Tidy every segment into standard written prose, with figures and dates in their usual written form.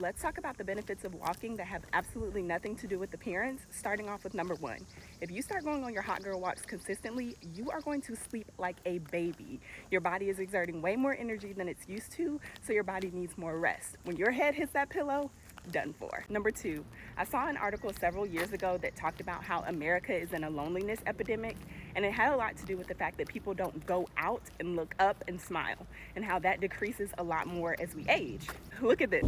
Let's talk about the benefits of walking that have absolutely nothing to do with appearance, starting off with number one. If you start going on your hot girl walks consistently, you are going to sleep like a baby. Your body is exerting way more energy than it's used to, so your body needs more rest. When your head hits that pillow, done for. Number two, I saw an article several years ago that talked about how America is in a loneliness epidemic, and it had a lot to do with the fact that people don't go out and look up and smile, and how that decreases a lot more as we age. Look at this.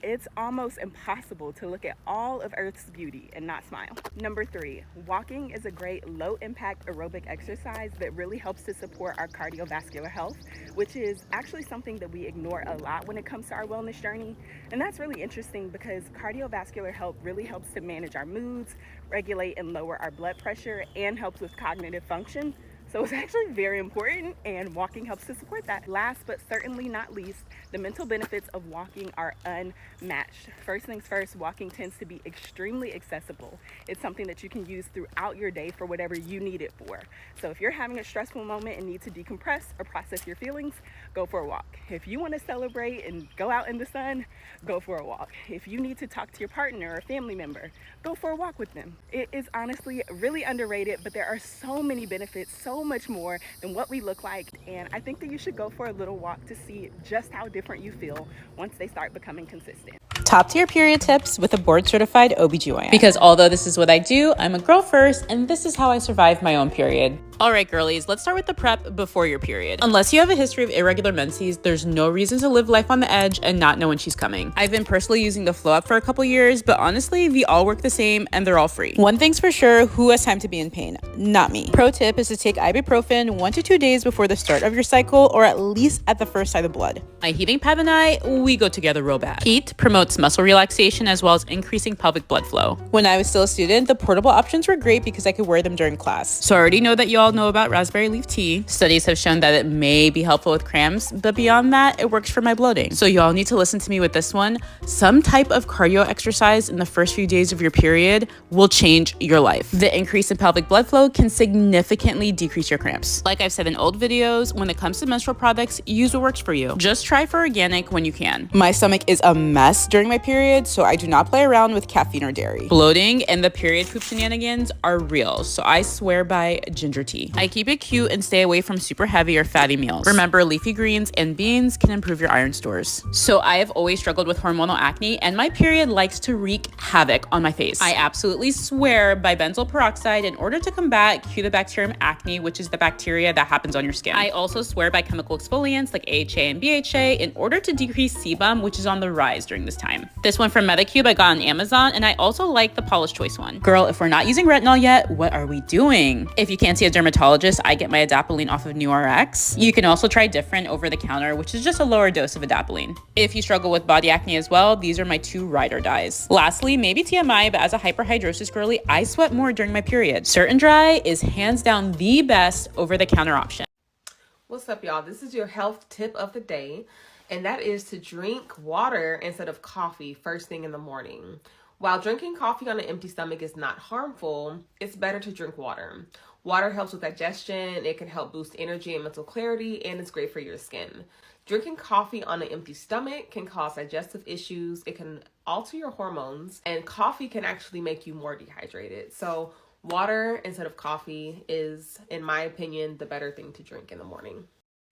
It's almost impossible to look at all of Earth's beauty and not smile. Number three, walking is a great low-impact aerobic exercise that really helps to support our cardiovascular health, which is actually something that we ignore a lot when it comes to our wellness journey. And that's really interesting because cardiovascular health really helps to manage our moods, regulate and lower our blood pressure, and helps with cognitive function. So it's actually very important, and walking helps to support that. Last but certainly not least, the mental benefits of walking are unmatched. First things first, walking tends to be extremely accessible. It's something that you can use throughout your day for whatever you need it for. So if you're having a stressful moment and need to decompress or process your feelings, go for a walk. If you want to celebrate and go out in the sun, go for a walk. If you need to talk to your partner or family member, go for a walk with them. It is honestly really underrated, but there are so many benefits, so much more than what we look like, and I think that you should go for a little walk to see just how different you feel once they start becoming consistent. Top tier period tips with a board certified OBGYN. Because although this is what I do, I'm a girl first, and this is how I survive my own period. All right, girlies, let's start with the prep before your period. Unless you have a history of irregular menses, there's no reason to live life on the edge and not know when she's coming. I've been personally using the Flow app for a couple years, but honestly, they all work the same and they're all free. One thing's for sure, who has time to be in pain? Not me. Pro tip is to take ibuprofen 1 to 2 days before the start of your cycle, or at least at the first sight of blood. My heating pad and I, we go together real bad. Heat promotes muscle relaxation as well as increasing pelvic blood flow. When I was still a student, the portable options were great because I could wear them during class. So I already know that you all know about raspberry leaf tea. Studies have shown that it may be helpful with cramps, but beyond that, it works for my bloating. So y'all need to listen to me with this one. Some type of cardio exercise in the first few days of your period will change your life. The increase in pelvic blood flow can significantly decrease your cramps. Like I've said in old videos, when it comes to menstrual products, use what works for you. Just try for organic when you can. My stomach is a mess during my period, so I do not play around with caffeine or dairy. Bloating and the period poop shenanigans are real, so I swear by ginger tea. I keep it cute and stay away from super heavy or fatty meals. Remember, leafy greens and beans can improve your iron stores. So I have always struggled with hormonal acne, and my period likes to wreak havoc on my face. I absolutely swear by benzoyl peroxide in order to combat Cutibacterium acne, which is the bacteria that happens on your skin. I also swear by chemical exfoliants like AHA and BHA in order to decrease sebum, which is on the rise during this time. This one from Medicube I got on Amazon, and I also like the Polish Choice one. Girl, if we're not using retinol yet, what are we doing? If you can't see a dermatologist, I get my adapalene off of NewRx. You can also try Different over the counter, which is just a lower dose of adapalene. If you struggle with body acne as well, these are my 2 ride or dies. Lastly, maybe TMI, but as a hyperhidrosis girly, I sweat more during my period. Certain Dry is hands down the best over the counter option. What's up, y'all? This is your health tip of the day, and that is to drink water instead of coffee first thing in the morning. While drinking coffee on an empty stomach is not harmful, it's better to drink water. Water helps with digestion, it can help boost energy and mental clarity, and it's great for your skin. Drinking coffee on an empty stomach can cause digestive issues, it can alter your hormones, and coffee can actually make you more dehydrated. So water instead of coffee is, in my opinion, the better thing to drink in the morning.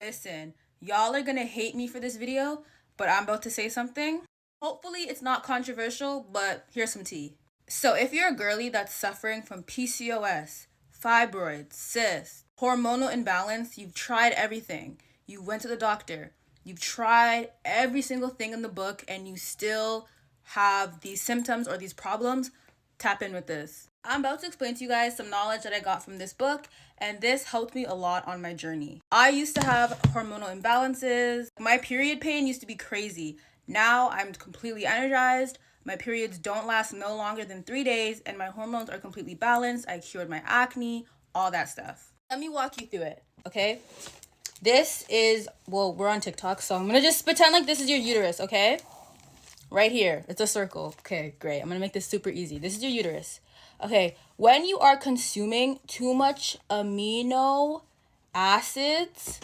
Listen, y'all are gonna hate me for this video, but I'm about to say something. Hopefully it's not controversial, but here's some tea. So if you're a girly that's suffering from PCOS, fibroids, cysts, hormonal imbalance, you've tried everything. You went to the doctor. You've tried every single thing in the book and you still have these symptoms or these problems, tap in with this. I'm about to explain to you guys some knowledge that I got from this book, and this helped me a lot on my journey. I used to have hormonal imbalances. My period pain used to be crazy. Now I'm completely energized. My periods don't last no longer than 3 days, and my hormones are completely balanced. I cured my acne, all that stuff. Let me walk you through it, okay? This is, well, we're on TikTok, so I'm gonna just pretend like this is your uterus, okay? Right here, it's a circle. Okay, great. I'm gonna make this super easy. This is your uterus. Okay, when you are consuming too much amino acids,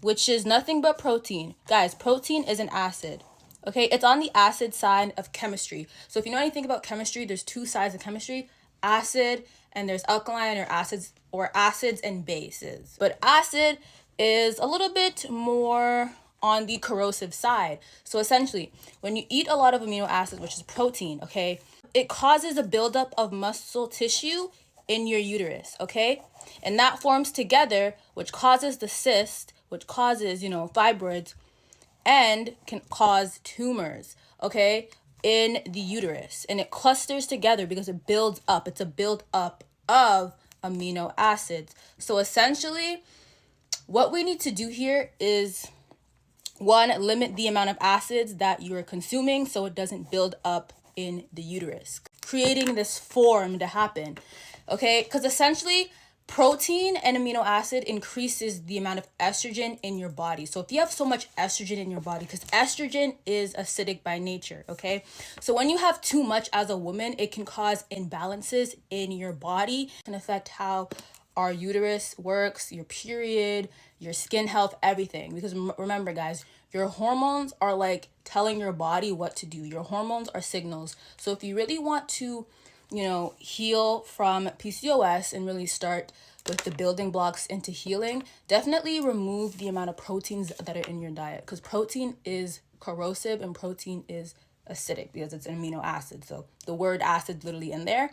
which is nothing but protein. Guys, protein is an acid. Okay, it's on the acid side of chemistry. So if you know anything about chemistry, there's two sides of chemistry, acid, and there's alkaline or acids and bases. But acid is a little bit more on the corrosive side. So essentially, when you eat a lot of amino acids, which is protein, okay, it causes a buildup of muscle tissue in your uterus, okay? And that forms together, which causes the cyst, which causes, fibroids, and can cause tumors, okay, in the uterus. And it clusters together because it builds up. It's a build up of amino acids. So essentially, what we need to do here is, one, limit the amount of acids that you're consuming so it doesn't build up in the uterus, creating this form to happen, okay? Because essentially, protein and amino acid increases the amount of estrogen in your body. So if you have so much estrogen in your body, because estrogen is acidic by nature, okay? So when you have too much as a woman, it can cause imbalances in your body. It can affect how our uterus works, your period, your skin health, everything. Because remember, guys, your hormones are like telling your body what to do. Your hormones are signals. So if you really want to heal from PCOS and really start with the building blocks into healing, definitely remove the amount of proteins that are in your diet, because protein is corrosive and protein is acidic because it's an amino acid. So the word acid literally in there.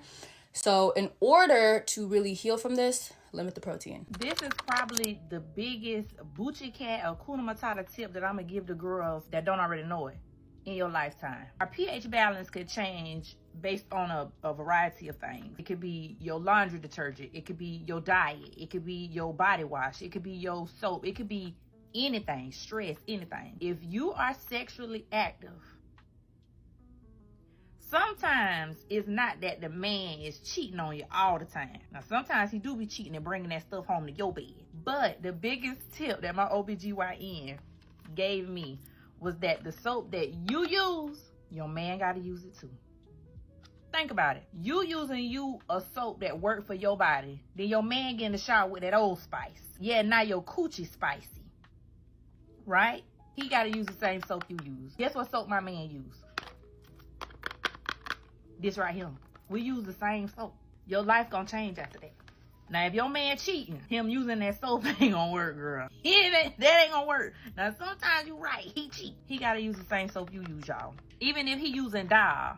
So in order to really heal from this, limit the protein. This is probably the biggest Bucci cat or Kuna Matata tip that I'm gonna give to girls that don't already know it in your lifetime. Our pH balance could change based on a variety of things. It could be your laundry detergent, it could be your diet, it could be your body wash, it could be your soap, it could be anything, stress, anything. If you are sexually active, sometimes it's not that the man is cheating on you all the time. Now, sometimes he do be cheating and bringing that stuff home to your bed. But the biggest tip that my OBGYN gave me was that the soap that you use, your man got to use it too. Think about it. You using a soap that worked for your body, then your man get in the shower with that Old Spice. Yeah, now your coochie spicy. Right? He got to use the same soap you use. Guess what soap my man use? This right here. We use the same soap. Your life gonna change after that. Now, if your man cheating, him using that soap ain't gonna work, girl. That ain't gonna work. Now, sometimes you right, he cheat. He gotta use the same soap you use, y'all. Even if he using Dial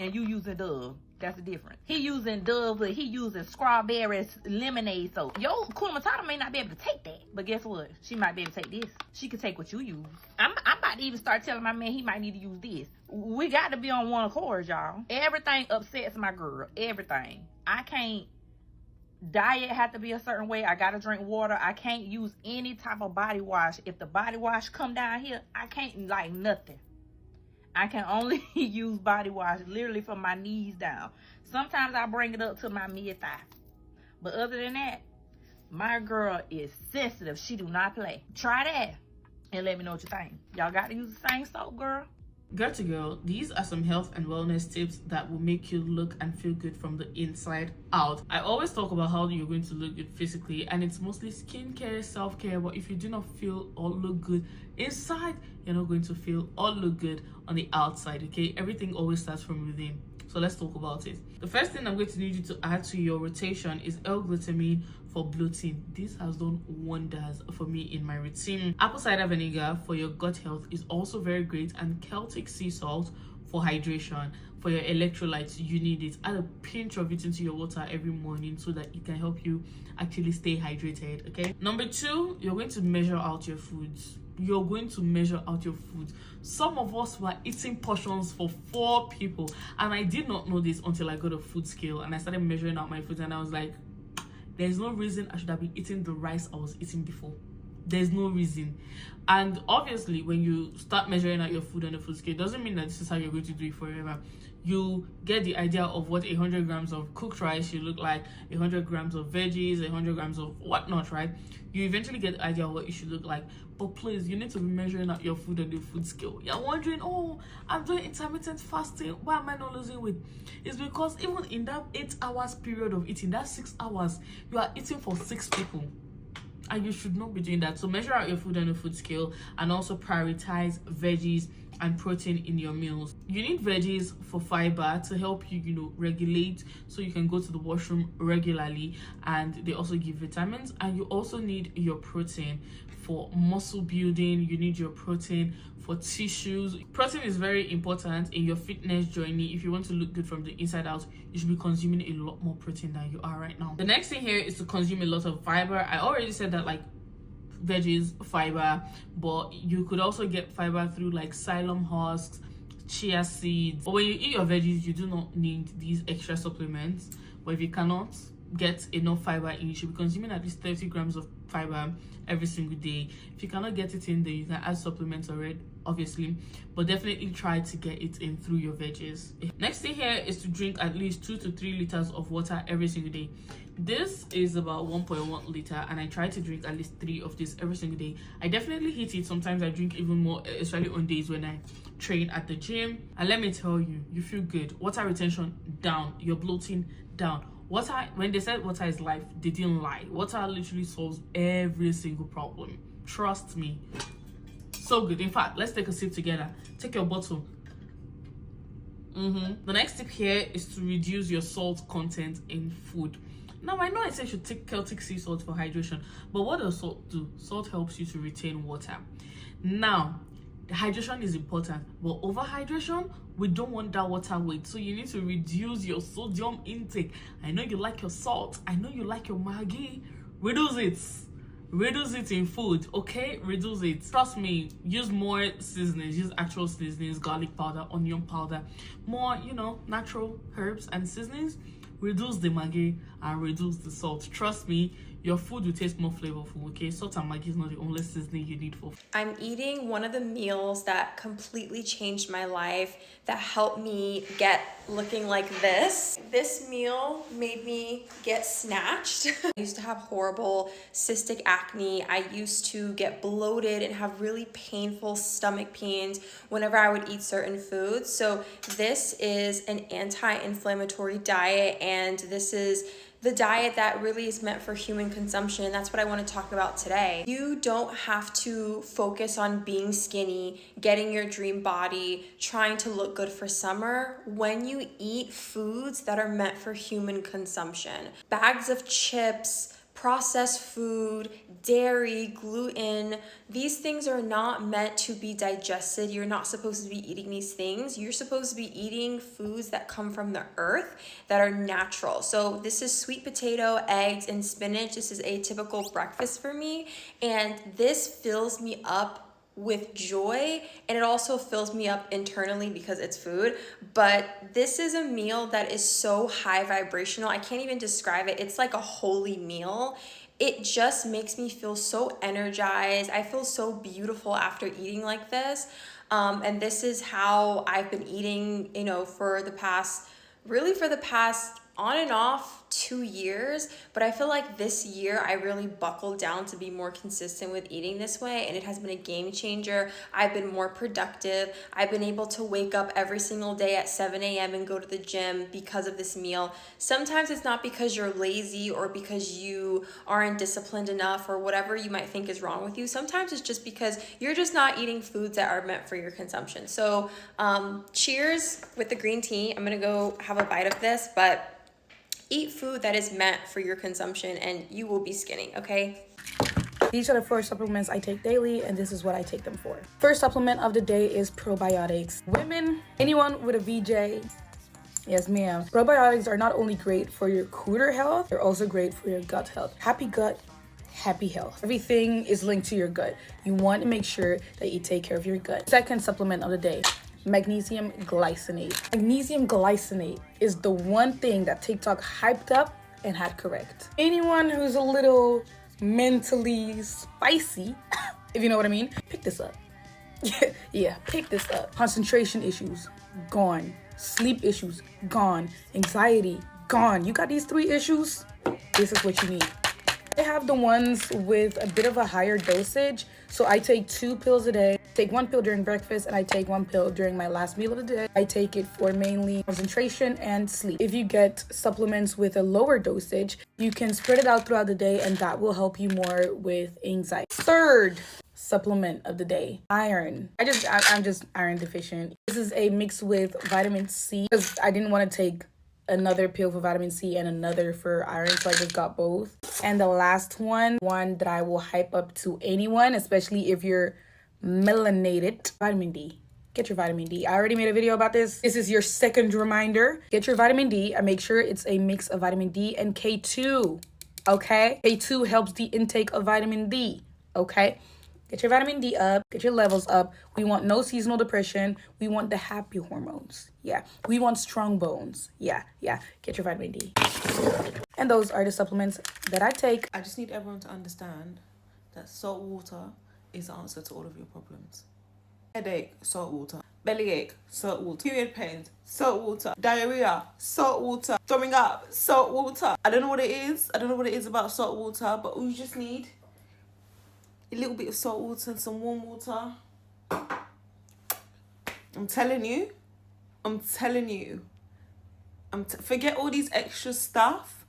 and you using Dove, that's the difference. He using Dove, but he using strawberry lemonade soap. Yo, Kuna Matata may not be able to take that, but guess what? She might be able to take this. She can take what you use. I'm about to even start telling my man he might need to use this. We got to be on one accord, y'all. Everything upsets my girl. Everything. I can't. Diet have to be a certain way. I gotta drink water. I can't use any type of body wash. If the body wash come down here, I can't like nothing. I can only use body wash literally from my knees down. Sometimes I bring it up to my mid-thigh. But other than that, my girl is sensitive. She do not play. Try that and let me know what you think. Y'all got to use the same soap, girl. Girl, these are some health and wellness tips that will make you look and feel good from the inside out. I always talk about how you're going to look good physically, and it's mostly skincare, self-care. But if you do not feel or look good inside, you're not going to feel or look good on the outside, okay? Everything always starts from within. So let's talk about it. The first thing I'm going to need you to add to your rotation is L-glutamine for bloating. This has done wonders for me in my routine. Apple cider vinegar for your gut health is also very great, and Celtic sea salt for hydration. For your electrolytes, you need it. Add a pinch of it into your water every morning so that it can help you actually stay hydrated, okay? Number 2, you're going to measure out your foods. You're going to measure out your food. Some of us were eating portions for 4 people, and I did not know this until I got a food scale and I started measuring out my food, and I was like, there's no reason I should have been eating the rice I was eating before. There's no reason. And obviously, when you start measuring out your food on the food scale, it doesn't mean that this is how you're going to do it forever. You get the idea of what 100 grams of cooked rice should look like, 100 grams of veggies, 100 grams of whatnot, right? You eventually get the idea of what it should look like. But please, you need to be measuring out your food on the food scale. You're wondering, oh, I'm doing intermittent fasting. Why am I not losing weight? It's because even in that 8 hours period of eating, that 6 hours, you are eating for 6 people. and you should not be doing that. So measure out your food on a food scale, and also prioritize veggies and protein in your meals. You need veggies for fiber to help you, you know, regulate, so you can go to the washroom regularly, and they also give vitamins. And you also need your protein for muscle building. You need your protein for tissues. Protein is very important in your fitness journey. If you want to look good from the inside out, you should be consuming a lot more protein than you are right now. The next thing here is to consume a lot of fiber. I already said that, like, veggies, fiber, but you could also get fiber through like psyllium husks, chia seeds. But when you eat your veggies, you do not need these extra supplements. But if you cannot get enough fiber in, you should be consuming at least 30 grams of fiber every single day. If you cannot get it in, then you can add supplements already, obviously, but definitely try to get it in through your veggies. Next thing here is to drink at least 2 to 3 liters of water every single day. This is about 1.1 liter, and I try to drink at least 3 of this every single day. I definitely hit it. Sometimes I drink even more, especially on days when I train at the gym. And let me tell you, you feel good. Water retention down, your bloating down. Water, when they said water is life, they didn't lie. Water literally solves every single problem. Trust me. So good. In fact, let's take a sip together. Take your bottle. The next tip here is to reduce your salt content in food. Now, I know I said you should take Celtic sea salt for hydration, but what does salt do? Salt helps you to retain water. Now, hydration is important, but overhydration, we don't want that water weight. So you need to reduce your sodium intake. I know you like your salt. I know you like your Maggi. Reduce it. Reduce it in food, okay? Reduce it. Trust me, use more seasonings. Use actual seasonings, garlic powder, onion powder, more, you know, natural herbs and seasonings. Reduce the Maggi and reduce the salt. Trust me, your food will taste more flavorful, okay? Salt and Maggi is not the only seasoning you need for food. I'm eating one of the meals that completely changed my life, that helped me get looking like this. This meal made me get snatched. I used to have horrible cystic acne. I used to get bloated and have really painful stomach pains whenever I would eat certain foods. So this is an anti-inflammatory diet, and this is the diet that really is meant for human consumption. That's what I want to talk about today. You don't have to focus on being skinny, getting your dream body, trying to look good for summer when you eat foods that are meant for human consumption. Bags of chips, processed food, dairy, gluten, these things are not meant to be digested. You're not supposed to be eating these things. You're supposed to be eating foods that come from the earth, that are natural. So this is sweet potato, eggs, and spinach. This is a typical breakfast for me, and this fills me up with joy, and it also fills me up internally because it's food. But this is a meal that is so high vibrational, I can't even describe it. It's like a holy meal. It just makes me feel so energized. I feel so beautiful after eating like this. And this is how I've been eating, you know, for the past on and off 2 years, but I feel like this year I really buckled down to be more consistent with eating this way, and it has been a game changer. I've been more productive. I've been able to wake up every single day at 7 a.m. and go to the gym because of this meal. Sometimes it's not because you're lazy or because you aren't disciplined enough or whatever you might think is wrong with you. Sometimes it's just because you're just not eating foods that are meant for your consumption. So cheers with the green tea. I'm gonna go have a bite of this, but eat food that is meant for your consumption and you will be skinny, okay? These are the 4 supplements I take daily, and this is what I take them for. First supplement of the day is probiotics. Women, anyone with a VJ, yes ma'am. Probiotics are not only great for your cooter health, they're also great for your gut health. Happy gut, happy health. Everything is linked to your gut. You want to make sure that you take care of your gut. Second supplement of the day, magnesium glycinate. Magnesium glycinate is the one thing that TikTok hyped up and had correct. Anyone who's a little mentally spicy, if you know what I mean, pick this up. Yeah, pick this up. Concentration issues, gone. Sleep issues, gone. Anxiety, gone. You got these 3 issues, this is what you need. I have the ones with a bit of a higher dosage, so I take 2 pills a day. Take 1 pill during breakfast and I take 1 pill during my last meal of the day. I take it for mainly concentration and sleep. If you get supplements with a lower dosage, you can spread it out throughout the day and that will help you more with anxiety. Third supplement of the day, iron. I'm just iron deficient. This is a mix with vitamin C because I didn't want to take another pill for vitamin C and another for iron, so I just got both. And the last one that I will hype up to anyone, especially if you're melanated, vitamin D. Get your vitamin D. I already made a video about this. This is your second reminder. Get your vitamin D and make sure it's a mix of vitamin D and K2, okay? K2 helps the intake of vitamin D, okay? Get your vitamin D up, get your levels up. We want no seasonal depression. We want the happy hormones. Yeah. We want strong bones. Yeah. Get your vitamin D. And those are the supplements that I take. I just need everyone to understand that salt water is the answer to all of your problems. Headache, salt water. Bellyache, salt water. Period pains, salt water. Diarrhea, salt water. Throwing up, salt water. I don't know what it is. I don't know what it is about salt water, but we just need a little bit of salt water and some warm water. I'm telling you. Forget all these extra stuff.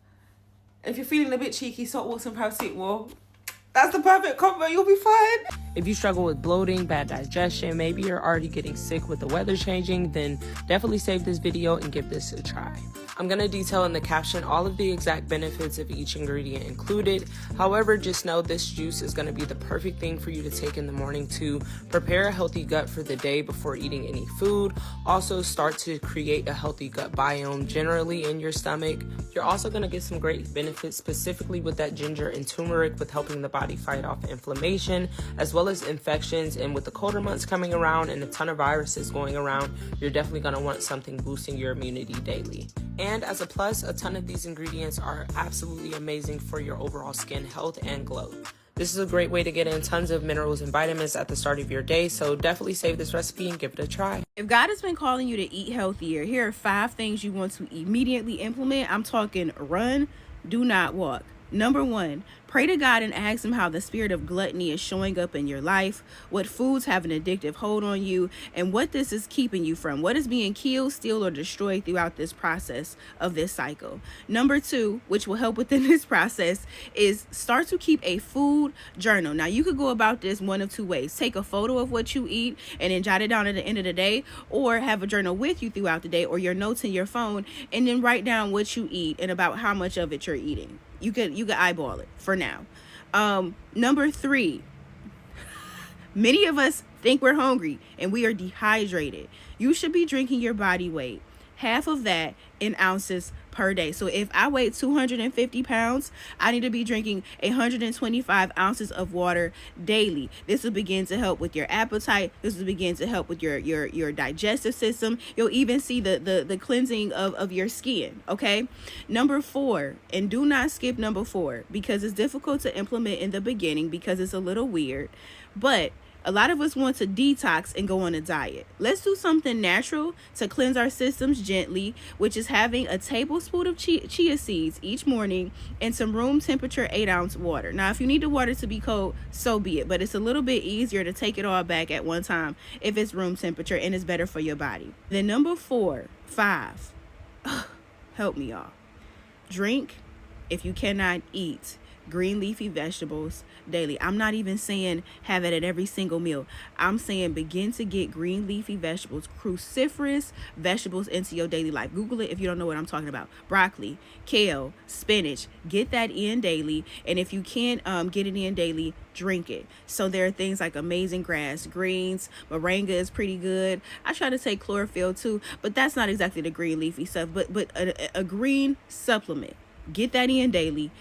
If you're feeling a bit cheeky, salt water and paracetamol, that's the perfect combo. You'll be fine. If you struggle with bloating, bad digestion, maybe you're already getting sick with the weather changing, then definitely save this video and give this a try. I'm going to detail in the caption all of the exact benefits of each ingredient included. However, just know this juice is going to be the perfect thing for you to take in the morning to prepare a healthy gut for the day before eating any food. Also start to create a healthy gut biome generally in your stomach. You're also going to get some great benefits specifically with that ginger and turmeric with helping the body fight off inflammation as well as infections. And with the colder months coming around and a ton of viruses going around, you're definitely going to want something boosting your immunity daily. And as a plus, a ton of these ingredients are absolutely amazing for your overall skin health and glow. This is a great way to get in tons of minerals and vitamins at the start of your day, so definitely save this recipe and give it a try. If God has been calling you to eat healthier, here are 5 things you want to immediately implement. I'm talking run, do not walk. Number 1, pray to God and ask him how the spirit of gluttony is showing up in your life, what foods have an addictive hold on you, and what this is keeping you from, what is being killed, steal, or destroyed throughout this process of this cycle. Number 2, which will help within this process, is start to keep a food journal. Now, you could go about this one of 2 ways. Take a photo of what you eat and then jot it down at the end of the day, or have a journal with you throughout the day or your notes in your phone, and then write down what you eat and about how much of it you're eating. You could eyeball it for now. Number 3, many of us think we're hungry and we are dehydrated. You should be drinking your body weight, half of that in ounces per day. So if I weigh 250 pounds, I need to be drinking 125 ounces of water daily. This will begin to help with your appetite. This will begin to help with your digestive system. You'll even see the cleansing of your skin, okay? Number 4, and do not skip number 4 because it's difficult to implement in the beginning because it's a little weird, but a lot of us want to detox and go on a diet. Let's do something natural to cleanse our systems gently, which is having a tablespoon of chia seeds each morning and some room temperature 8-ounce water. Now, if you need the water to be cold, so be it, but it's a little bit easier to take it all back at one time if it's room temperature and it's better for your body. Then number 5, help me y'all. Drink, if you cannot eat, green leafy vegetables daily. I'm not even saying have it at every single meal. I'm saying begin to get green leafy vegetables, cruciferous vegetables into your daily life. Google it if you don't know what I'm talking about. Broccoli, kale, spinach, get that in daily. And if you can't get it in daily, drink it. So there are things like amazing grass, greens, moringa is pretty good. I try to take chlorophyll too, but that's not exactly the green leafy stuff, but a green supplement. Get that in daily.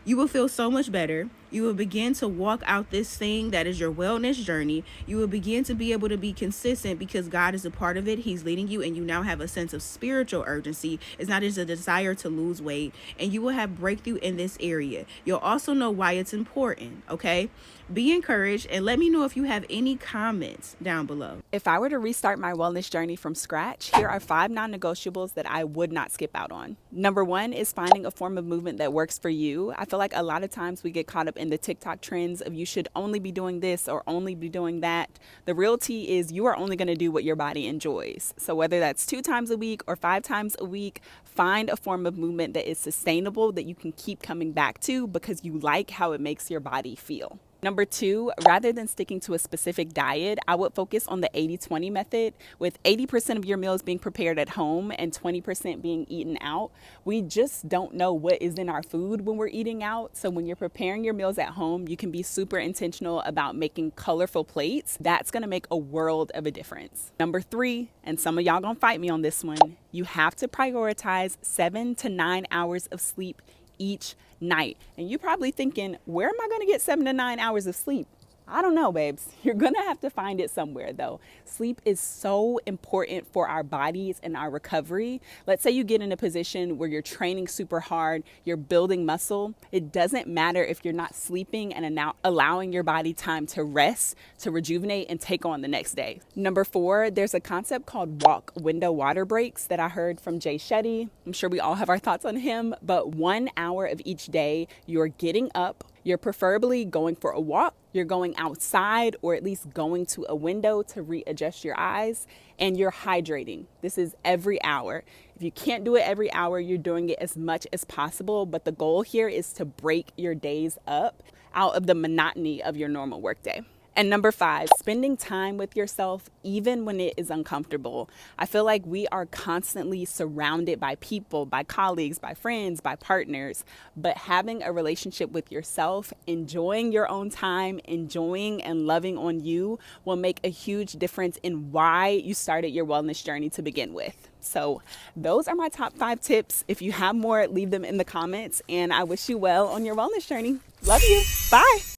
You will feel so much better. You will begin to walk out this thing that is your wellness journey. You will begin to be able to be consistent because God is a part of it. He's leading you, and you now have a sense of spiritual urgency. It's not just a desire to lose weight, and you will have breakthrough in this area. You'll also know why it's important, okay? Be encouraged, and let me know if you have any comments down below. If I were to restart my wellness journey from scratch, here are 5 non-negotiables that I would not skip out on. Number 1 is finding a form of movement that works for you. I feel like a lot of times we get caught up in the TikTok trends of you should only be doing this or only be doing that. The real tea is you are only going to do what your body enjoys. So whether that's 2 times a week or 5 times a week, find a form of movement that is sustainable, that you can keep coming back to because you like how it makes your body feel. Number 2, rather than sticking to a specific diet, I would focus on the 80-20 method, with 80% of your meals being prepared at home and 20% being eaten out. We just don't know what is in our food when we're eating out. So when you're preparing your meals at home, you can be super intentional about making colorful plates. That's gonna make a world of a difference. Number 3, and some of y'all gonna fight me on this one, you have to prioritize 7 to 9 hours of sleep each night. And you're probably thinking, where am I going to get 7 to 9 hours of sleep? I don't know, babes. You're going to have to find it somewhere, though. Sleep is so important for our bodies and our recovery. Let's say you get in a position where you're training super hard, you're building muscle. It doesn't matter if you're not sleeping and now allowing your body time to rest, to rejuvenate, and take on the next day. Number 4, there's a concept called walk window water breaks that I heard from Jay Shetty. I'm sure we all have our thoughts on him, but 1 hour of each day, you're getting up, you're preferably going for a walk, you're going outside, or at least going to a window to readjust your eyes, and you're hydrating. This is every hour. If you can't do it every hour, you're doing it as much as possible, but the goal here is to break your days up out of the monotony of your normal workday. And number 5, spending time with yourself even when it is uncomfortable. I feel like we are constantly surrounded by people, by colleagues, by friends, by partners, but having a relationship with yourself, enjoying your own time, enjoying and loving on you will make a huge difference in why you started your wellness journey to begin with. So those are my top 5 tips. If you have more, leave them in the comments, and I wish you well on your wellness journey. Love you. Bye.